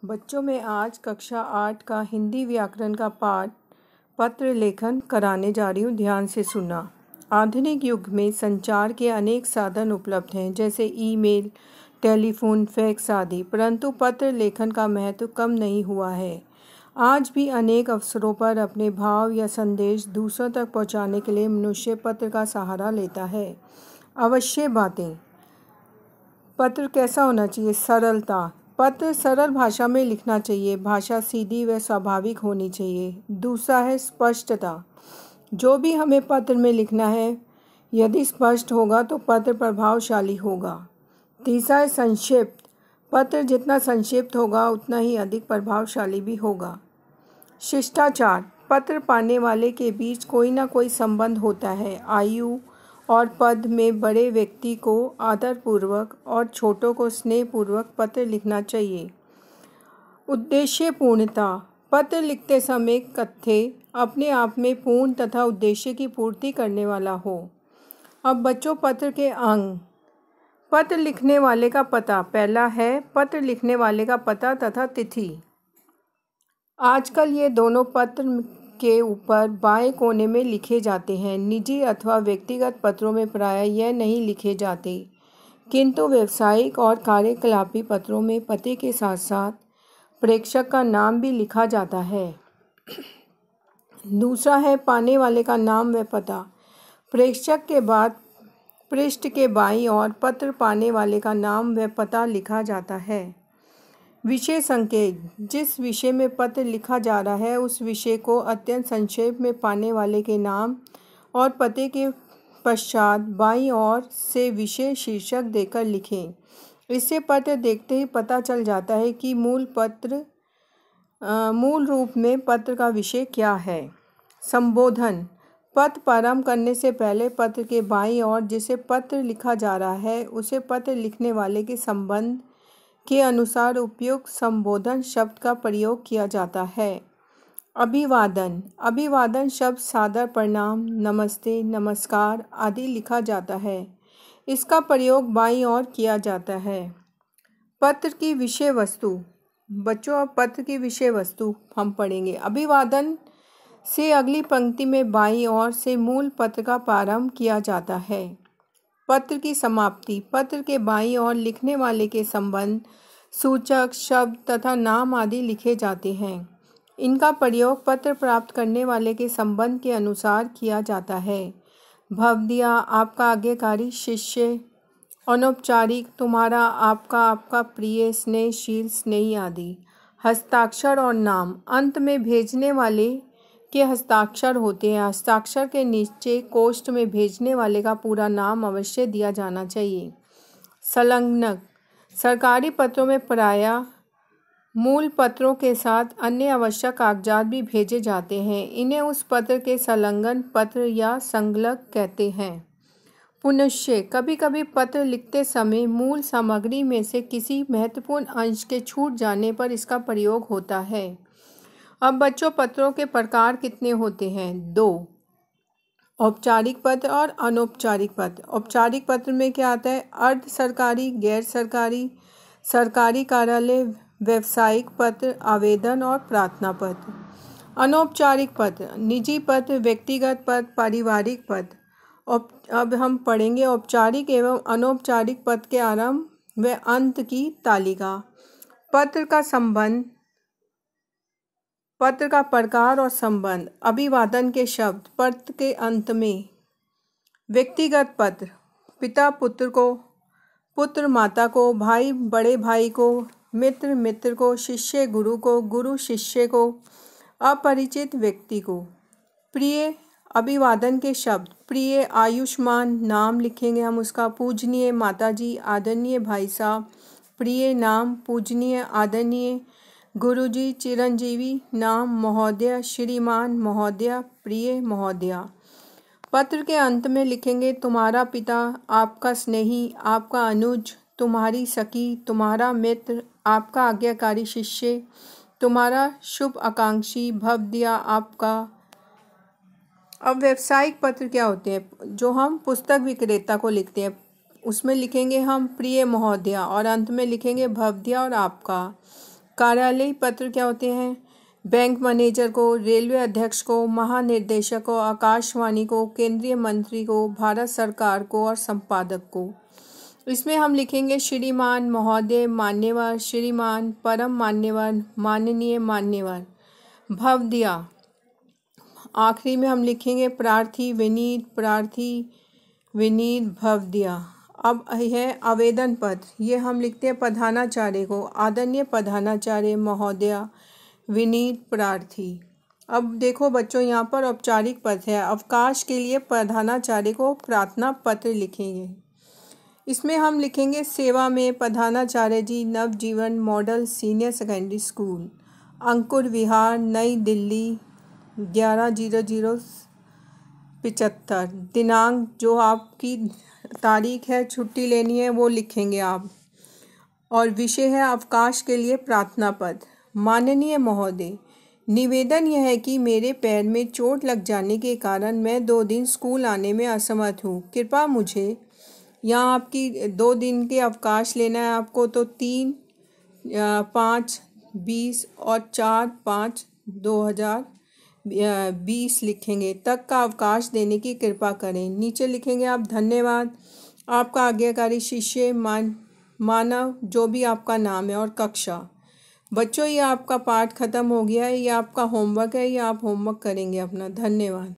बच्चों में आज कक्षा 8 का हिंदी व्याकरण का पाठ पत्र लेखन कराने जा रही हूँ। ध्यान से सुनना। आधुनिक युग में संचार के अनेक साधन उपलब्ध हैं, जैसे ईमेल, टेलीफोन, फैक्स आदि, परंतु पत्र लेखन का महत्व कम नहीं हुआ है। आज भी अनेक अवसरों पर अपने भाव या संदेश दूसरों तक पहुँचाने के लिए मनुष्य पत्र का सहारा लेता है। अवश्य बातें। पत्र कैसा होना चाहिए? सरलता। पत्र सरल भाषा में लिखना चाहिए। भाषा सीधी व स्वाभाविक होनी चाहिए। दूसरा है स्पष्टता। जो भी हमें पत्र में लिखना है, यदि स्पष्ट होगा तो पत्र प्रभावशाली होगा। तीसरा है संक्षिप्त। पत्र जितना संक्षिप्त होगा उतना ही अधिक प्रभावशाली भी होगा। शिष्टाचार। पत्र पाने वाले के बीच कोई ना कोई संबंध होता है। आयु और पद में बड़े व्यक्ति को आदरपूर्वक और छोटों को स्नेहपूर्वक पत्र लिखना चाहिए। उद्देश्य पूर्णता। पत्र लिखते समय कथ्य अपने आप में पूर्ण तथा उद्देश्य की पूर्ति करने वाला हो। अब बच्चों, पत्र के अंग। पत्र लिखने वाले का पता। पहला है पत्र लिखने वाले का पता तथा तिथि। आजकल ये दोनों पत्र के ऊपर बाएं कोने में लिखे जाते हैं। निजी अथवा व्यक्तिगत पत्रों में प्रायः यह नहीं लिखे जाते, किंतु व्यावसायिक और कार्यकलापी पत्रों में पते के साथ साथ प्रेषक का नाम भी लिखा जाता है। दूसरा है पाने वाले का नाम व पता। प्रेषक के बाद पृष्ठ के बाईं ओर पत्र पाने वाले का नाम व पता लिखा जाता है। विषय संकेत। जिस विषय में पत्र लिखा जा रहा है उस विषय को अत्यंत संक्षेप में पाने वाले के नाम और पते के पश्चात बाईं ओर से विषय शीर्षक देकर लिखें। इससे पत्र देखते ही पता चल जाता है कि मूल रूप में पत्र का विषय क्या है। संबोधन। पत्र प्रारंभ करने से पहले पत्र के बाईं ओर जिसे पत्र लिखा जा रहा है उसे पत्र लिखने वाले के संबंध के अनुसार उपयुक्त संबोधन शब्द का प्रयोग किया जाता है। अभिवादन। अभिवादन शब्द सादर प्रणाम, नमस्ते, नमस्कार आदि लिखा जाता है। इसका प्रयोग बाईं ओर किया जाता है। पत्र की विषय वस्तु। बच्चों, अब पत्र की विषय वस्तु हम पढ़ेंगे। अभिवादन से अगली पंक्ति में बाईं ओर से मूल पत्र का प्रारंभ किया जाता है। पत्र की समाप्ति। पत्र के बाईं ओर लिखने वाले के संबंध, सूचक, शब्द तथा नाम आदि लिखे जाते हैं। इनका प्रयोग पत्र प्राप्त करने वाले के संबंध के अनुसार किया जाता है। भवदीया, आपका आज्ञाकारी, शिष्य, अनौपचारिक, तुम्हारा, आपका, प्रिय, स्नेहशील, स्नेही आदि। हस्ताक्षर और नाम। अंत में भेजने वाले के हस्ताक्षर होते हैं। हस्ताक्षर के नीचे कोष्ठ में भेजने वाले का पूरा नाम अवश्य दिया जाना चाहिए। संलग्नक। सरकारी पत्रों में प्रायः मूल पत्रों के साथ अन्य आवश्यक कागजात भी भेजे जाते हैं। इन्हें उस पत्र के संलग्न पत्र या संलग्नक कहते हैं। पुनश्च। कभी कभी पत्र लिखते समय मूल सामग्री में से किसी महत्वपूर्ण अंश के छूट जाने पर इसका प्रयोग होता है। अब बच्चों, पत्रों के प्रकार कितने होते हैं? 2। औपचारिक पत्र और अनौपचारिक पत्र। औपचारिक पत्र में क्या आता है? अर्ध सरकारी, गैर सरकारी, सरकारी कार्यालय, व्यावसायिक पत्र, आवेदन और प्रार्थना पत्र। अनौपचारिक पत्र। निजी पत्र, व्यक्तिगत पत्र, पारिवारिक पत्र। अब हम पढ़ेंगे औपचारिक एवं अनौपचारिक पत्र के आरंभ व अंत की तालिका। पत्र का संबंध, पत्र का प्रकार और संबंध। अभिवादन के शब्द पत्र के अंत में। व्यक्तिगत पत्र। पिता पुत्र को, पुत्र माता को, भाई बड़े भाई को, मित्र मित्र को, शिष्य गुरु को, गुरु शिष्य को, अपरिचित व्यक्ति को। प्रिय। अभिवादन के शब्द प्रिय, आयुष्मान, नाम लिखेंगे हम उसका। पूजनीय, माताजी, आदरणीय भाई साहब, प्रिय नाम, पूजनीय, आदरणीय, गुरुजी, चिरंजीवी, नाम, महोदय, श्रीमान, महोदया, प्रिय, महोदया। पत्र के अंत में लिखेंगे तुम्हारा पिता, आपका स्नेही, आपका अनुज, तुम्हारी सखी, तुम्हारा मित्र, आपका आज्ञाकारी शिष्य, तुम्हारा शुभ आकांक्षी, भवदीया, आपका। अब व्यावसायिक पत्र क्या होते हैं? जो हम पुस्तक विक्रेता को लिखते हैं उसमें लिखेंगे हम प्रिय महोदया और अंत में लिखेंगे भवदीया और आपका। कार्यालयीय पत्र क्या होते हैं? बैंक मैनेजर को, रेलवे अध्यक्ष को, महानिर्देशक को, आकाशवाणी को, केंद्रीय मंत्री को, भारत सरकार को और संपादक को। इसमें हम लिखेंगे श्रीमान, महोदय, मान्यवर, श्रीमान, परम मान्यवर, माननीय, मान्यवर। भवदीय, आखिरी में हम लिखेंगे प्रार्थी, विनीत, प्रार्थी, विनीत, भवदीय। अब है आवेदन पत्र, ये हम लिखते हैं प्रधानाचार्य को, आदरणीय प्रधानाचार्य महोदय, विनीत, प्रार्थी। अब देखो बच्चों, यहाँ पर औपचारिक पत्र है। अवकाश के लिए प्रधानाचार्य को प्रार्थना पत्र लिखेंगे। इसमें हम लिखेंगे सेवा में प्रधानाचार्य जी, नवजीवन मॉडल सीनियर सेकेंडरी स्कूल, अंकुर विहार, नई दिल्ली 11/00/75। दिनांक जो आपकी तारीख है छुट्टी लेनी है वो लिखेंगे आप। और विषय है अवकाश के लिए प्रार्थना पत्र। माननीय महोदय, निवेदन यह है कि मेरे पैर में चोट लग जाने के कारण मैं 2 दिन स्कूल आने में असमर्थ हूँ। कृपया मुझे यहाँ आपकी 2 दिन के अवकाश लेना है आपको, तो 3/5/20 और 4/5/2020 लिखेंगे तक का अवकाश देने की कृपा करें। नीचे लिखेंगे आप धन्यवाद, आपका आज्ञाकारी शिष्य, मानव, जो भी आपका नाम है, और कक्षा। बच्चों, ये आपका पाठ खत्म हो गया है, ये आपका होमवर्क है, ये आप होमवर्क करेंगे अपना। धन्यवाद।